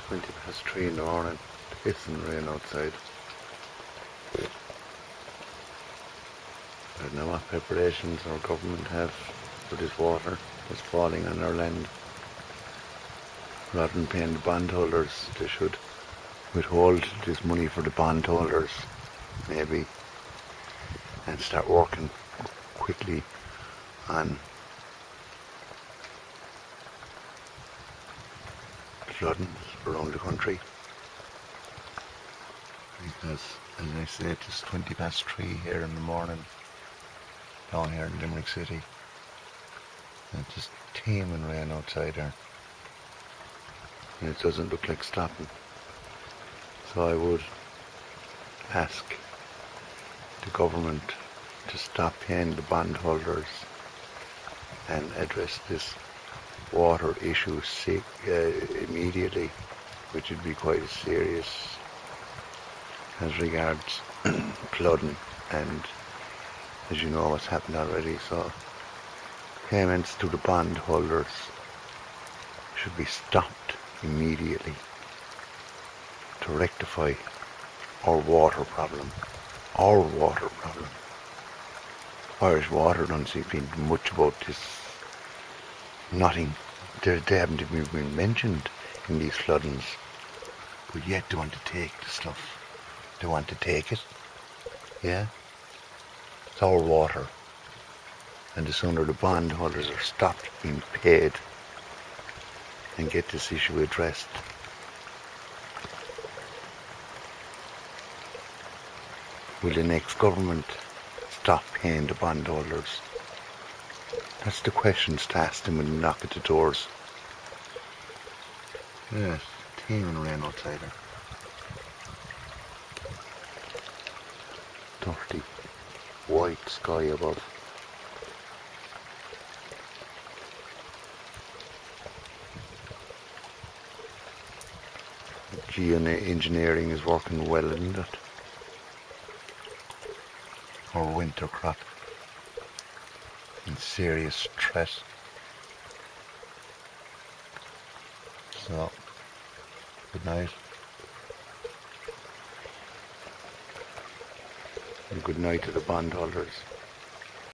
3:20 in the morning. Pissing rain outside. I don't know what preparations our government have for this water that's falling on our land. Rather than paying the bondholders, they should withhold this money for the bondholders, maybe, and start working quickly on flooding around the country. Because, as I say, it's 3:20 here in the morning, down here in Limerick City. And it's just teeming rain outside here. And it doesn't look like stopping. So I would ask the government to stop paying the bondholders and address this water issue immediately, which would be quite serious as regards flooding, and as you know what's happened already. So payments to the bondholders should be stopped immediately to rectify our water problem. Irish Water don't seem to be much about this. Nothing. They haven't even been mentioned in these floodings. But yet they want to take the stuff. They want to take it. Yeah? It's our water. And the sooner the bondholders are stopped being paid and get this issue addressed, will the next government stop paying the bondholders? That's the questions to ask them when you knock at the doors. Yes, teeming rain outside here. Dirty white sky above. Geoengineering is working well, isn't it? Our winter crop in serious threat. So, good night. And good night to the bondholders.